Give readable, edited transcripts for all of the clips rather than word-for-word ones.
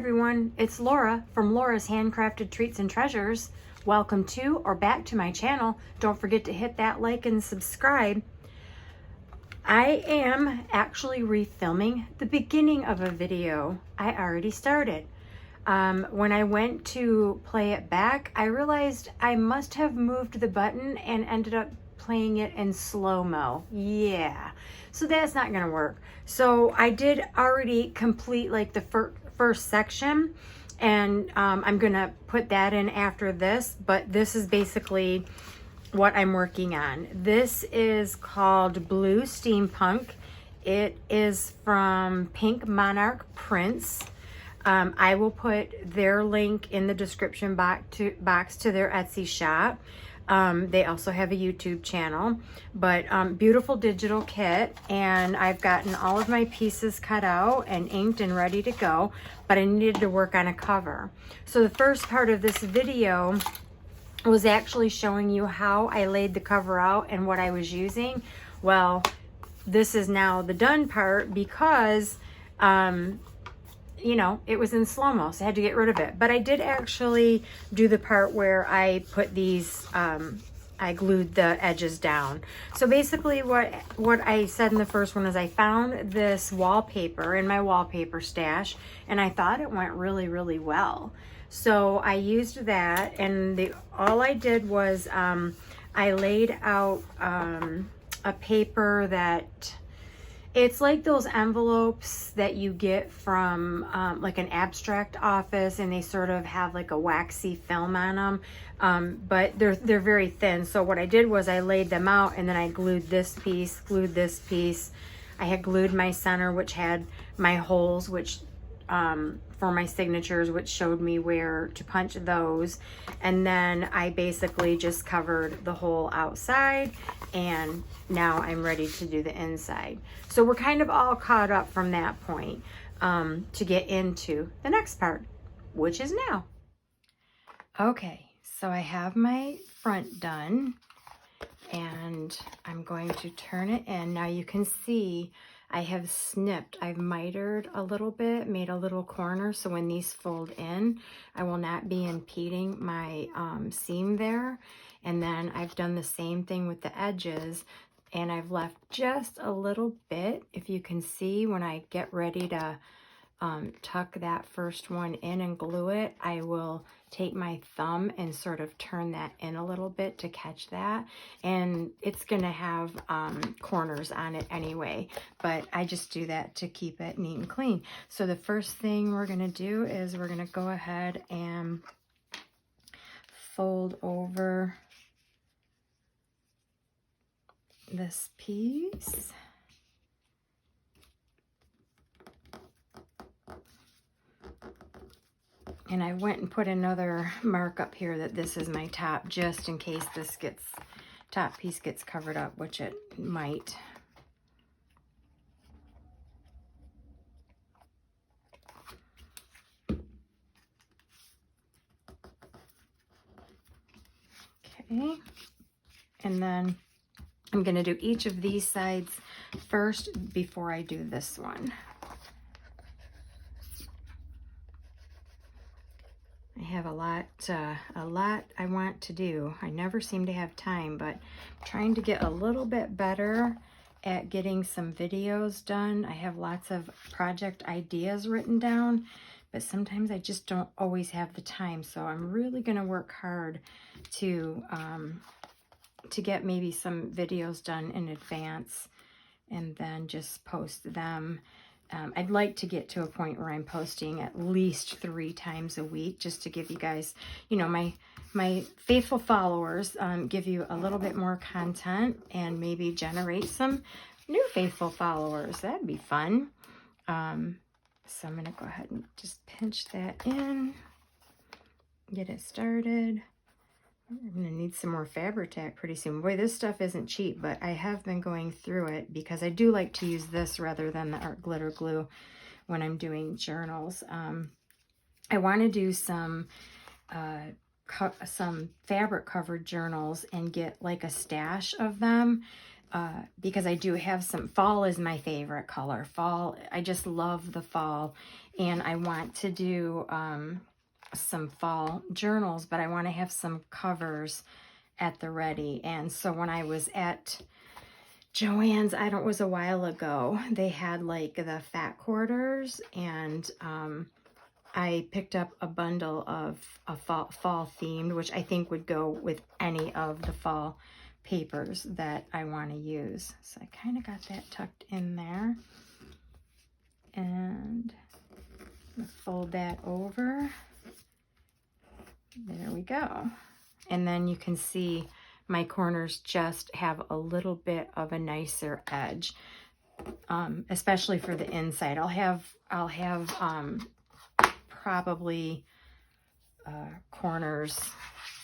everyone, it's Laura from Laura's Handcrafted Treats and Treasures. Welcome to or back to my channel. Don't forget to hit that like and subscribe. I am actually refilming the beginning of a video I already started. When I went to play it back, I realized I must have moved the button and ended up playing it in slow-mo. Yeah, so that's not gonna work. So I did already complete like the first section, and I'm gonna put that in after this, but this is basically what I'm working on. This is called Blue Steampunk. It is from Pink Monarch Prints. I will put their link in the description box to their Etsy shop. They also have a YouTube channel, but beautiful digital kit, and I've gotten all of my pieces cut out and inked and ready to go, but I needed to work on a cover. So the first part of this video was actually showing you how I laid the cover out and what I was using. Well, this is now the done part because you know, it was in slow-mo, so I had to get rid of it. But I did actually do the part where I put these, I glued the edges down. So basically what I said in the first one is I found this wallpaper in my wallpaper stash, and I thought it went really, really well. So I used that, and all I did was I laid out a paper that, it's like those envelopes that you get from like an abstract office, and they sort of have like a waxy film on them, but they're very thin. So what I did was I laid them out, and then I glued this piece, glued this piece. I had glued my center, which had my holes, which for my signatures, which showed me where to punch those. And then I basically just covered the whole outside, and now I'm ready to do the inside. So we're kind of all caught up from that point to get into the next part, which is now. Okay, so I have my front done, and I'm going to turn it in. Now you can see I have snipped, I've mitered a little bit, made a little corner, so when these fold in, I will not be impeding my seam there. And then I've done the same thing with the edges, and I've left just a little bit. If you can see, when I get ready to tuck that first one in and glue it, I will take my thumb and sort of turn that in a little bit to catch that, and it's gonna have corners on it anyway, but I just do that to keep it neat and clean. So the first thing we're gonna do is we're gonna go ahead and fold over this piece. And I went and put another mark up here that this is my top, just in case this top piece gets covered up, which it might. Okay, and then I'm going to do each of these sides first before I do this one. I have a lot I want to do. I never seem to have time, but I'm trying to get a little bit better at getting some videos done. I have lots of project ideas written down, but sometimes I just don't always have the time. So I'm really going to work hard to get maybe some videos done in advance and then just post them. I'd like to get to a point where I'm posting at least 3 times a week, just to give you guys, you know, my faithful followers, give you a little bit more content and maybe generate some new faithful followers. That'd be fun. So I'm going to go ahead and just pinch that in, get it started. I'm going to need some more Fabri-Tac pretty soon. Boy, this stuff isn't cheap, but I have been going through it because I do like to use this rather than the art glitter glue when I'm doing journals. I want to do some fabric covered journals and get like a stash of them. because I do have some, fall is my favorite color. Fall, I just love the fall, and I want to do some fall journals, but I want to have some covers at the ready. And so when I was at Joann's, I don't, it was a while ago, they had like the fat quarters, and I picked up a bundle of a fall themed, which I think would go with any of the fall papers that I want to use. So I kind of got that tucked in there, and fold that over. There we go. And then you can see my corners just have a little bit of a nicer edge, especially for the inside. I'll have probably corners,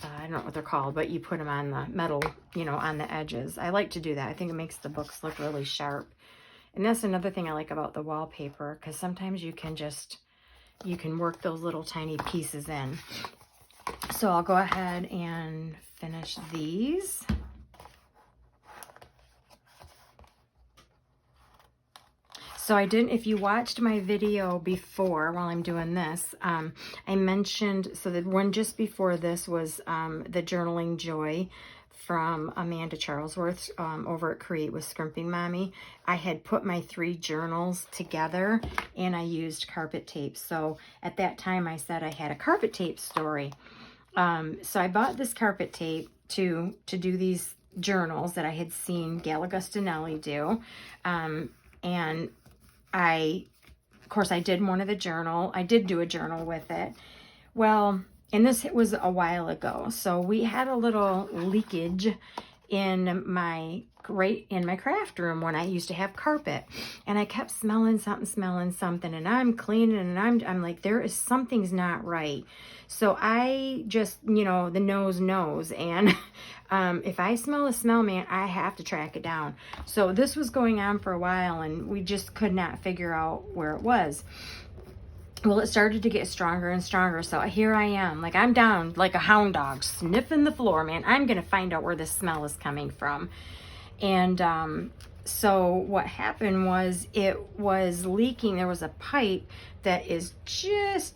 I don't know what they're called, but you put them on the metal, you know, on the edges. I like to do that. I think it makes the books look really sharp. And that's another thing I like about the wallpaper, because sometimes you can work those little tiny pieces in. So I'll go ahead and finish these. So I didn't, if you watched my video before while I'm doing this, I mentioned, so the one just before this was the Journaling Joy from Amanda Charlesworth over at Create with Scrimping Mommy. I had put my 3 journals together, and I used carpet tape. So at that time I said I had a carpet tape story. So I bought this carpet tape to do these journals that I had seen Gail Agostinelli do. And of course, I did one of the journal. I did do a journal with it. Well, and this was a while ago. So we had a little leakage in my craft room when I used to have carpet, and I kept smelling something, and I'm cleaning, and I'm like, something's not right. So I just, you know, the nose knows, and if I smell a smell, man, I have to track it down. So this was going on for a while, and we just could not figure out where it was. Well, it started to get stronger and stronger. So here I am, like I'm down like a hound dog, sniffing the floor, man. I'm going to find out where the smell is coming from. And so what happened was it was leaking. There was a pipe that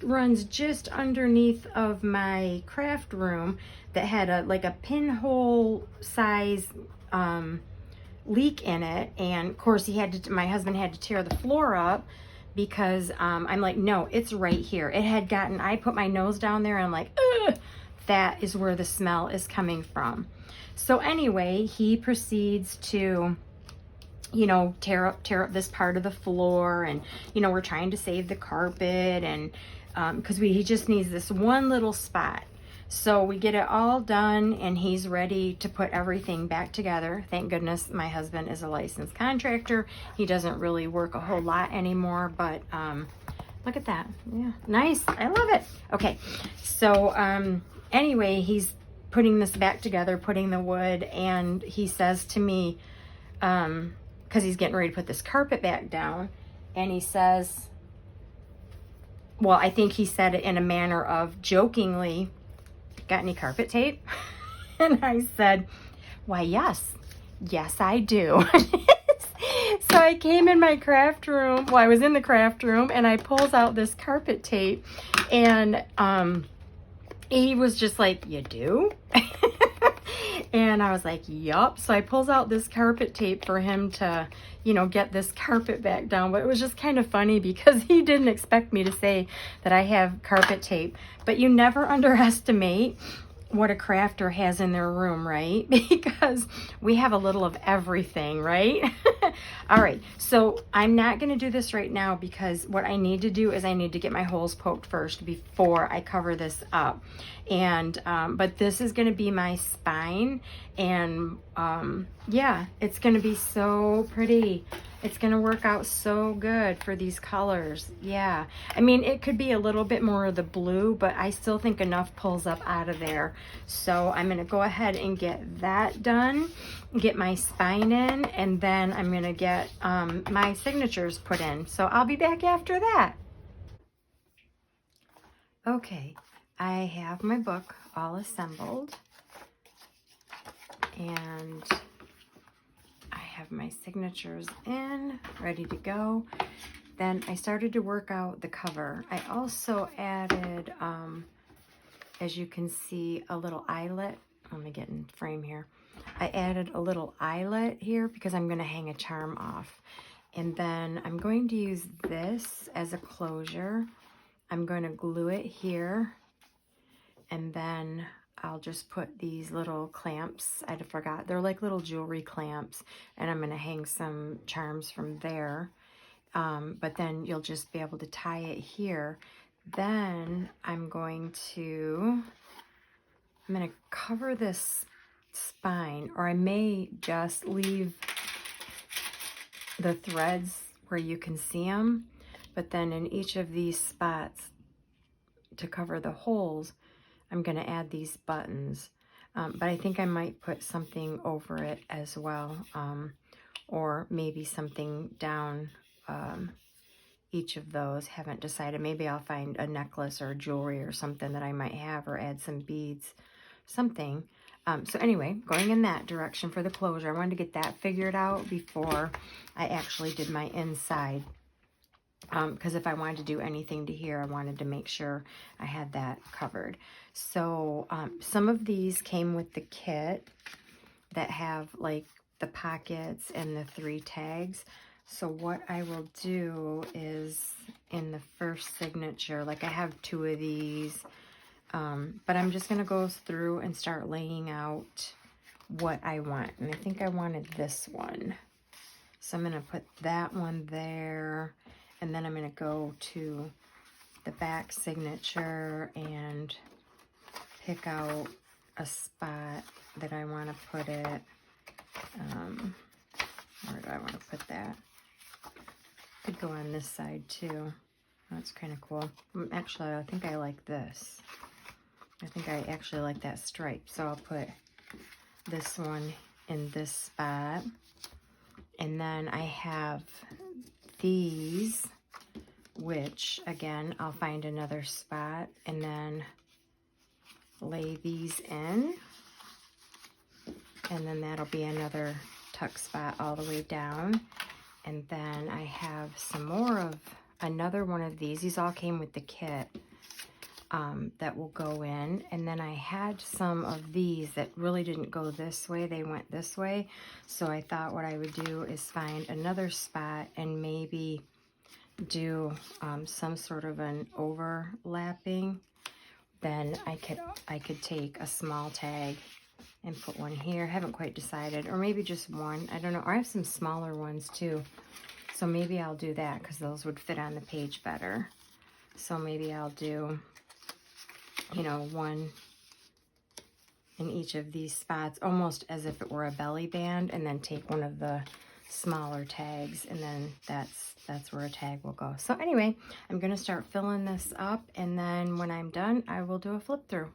runs just underneath of my craft room that had like a pinhole size leak in it. And of course my husband had to tear the floor up, because I'm like, no, it's right here. It had gotten, I put my nose down there, and I'm like, ugh, that is where the smell is coming from. So anyway, he proceeds to, you know, tear up this part of the floor, and, you know, we're trying to save the carpet, and because he just needs this one little spot. So we get it all done, and he's ready to put everything back together. Thank goodness my husband is a licensed contractor. He doesn't really work a whole lot anymore, but look at that. Yeah, nice. I love it. Okay, so anyway, he's putting this back together, putting the wood, and he says to me, because he's getting ready to put this carpet back down, and he says, well, I think he said it in a manner of jokingly, got any carpet tape? And I said, why, yes, I do. So I came in my craft room, well, I was in the craft room, and I pulls out this carpet tape, and he was just like, you do? And I was like, yup. So I pulls out this carpet tape for him to, you know, get this carpet back down. But it was just kind of funny because he didn't expect me to say that I have carpet tape. But you never underestimate what a crafter has in their room, right? Because we have a little of everything, right? All right, so I'm not going to do this right now, because what I need to do is I need to get my holes poked first before I cover this up. And but this is going to be my spine, and yeah, it's going to be so pretty. It's going to work out so good for these colors. Yeah, I mean, it could be a little bit more of the blue, but I still think enough pulls up out of there. So I'm going to go ahead and get that done, get my spine in, and then I'm going to get my signatures put in. So I'll be back after that. Okay, I have my book all assembled, and I have my signatures in, ready to go. Then I started to work out the cover. I also added, as you can see, a little eyelet. Let me get in frame here. I added a little eyelet here because I'm going to hang a charm off. And then I'm going to use this as a closure. I'm going to glue it here. And then I'll just put these little clamps. I forgot. They're like little jewelry clamps. And I'm going to hang some charms from there. But then you'll just be able to tie it here. Then I'm going to cover this spine, or I may just leave the threads where you can see them. But then in each of these spots, to cover the holes, I'm going to add these buttons. But I think I might put something over it as well, or maybe something down each of those. Haven't decided. Maybe I'll find a necklace or jewelry or something that I might have, or add some beads, something. So anyway, going in that direction for the closure. I wanted to get that figured out before I actually did my inside. Because if I wanted to do anything to here, I wanted to make sure I had that covered. So some of these came with the kit that have like the pockets and the 3 tags. So what I will do is in the first signature, like I have 2 of these, but I'm just going to go through and start laying out what I want. And I think I wanted this one. So I'm going to put that one there. And then I'm going to go to the back signature and pick out a spot that I want to put it. Where do I want to put that? Could go on this side too. That's kind of cool. Actually, I think I like this. I think I actually like that stripe. So I'll put this one in this spot. And then I have these, which again, I'll find another spot and then lay these in. And then that'll be another tuck spot all the way down. And then I have some more of another one of these. These all came with the kit that will go in. And then I had some of these that really didn't go this way. They went this way. So I thought what I would do is find another spot and maybe do some sort of an overlapping. Then I could take a small tag and put one here. Haven't quite decided, or maybe just one. I don't know. Or I have some smaller ones too. So maybe I'll do that because those would fit on the page better. So maybe I'll do, you know, one in each of these spots, almost as if it were a belly band, and then take one of the smaller tags, and then that's where a tag will go. So anyway, I'm going to start filling this up, and then when I'm done, I will do a flip through.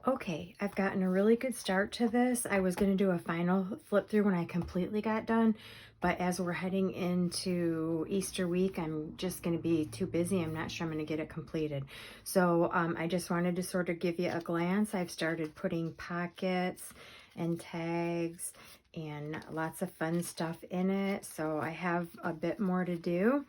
Okay, I've gotten a really good start to this. I was going to do a final flip through when I completely got done, but as we're heading into Easter week, I'm just going to be too busy. I'm not sure I'm going to get it completed. So I just wanted to sort of give you a glance. I've started putting pockets and tags and lots of fun stuff in it. So I have a bit more to do,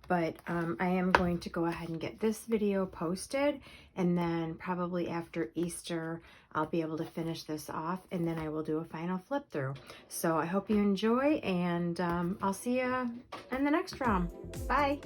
but I am going to go ahead and get this video posted, and then probably after Easter, I'll be able to finish this off, and then I will do a final flip through. So I hope you enjoy, and I'll see you in the next round. Bye.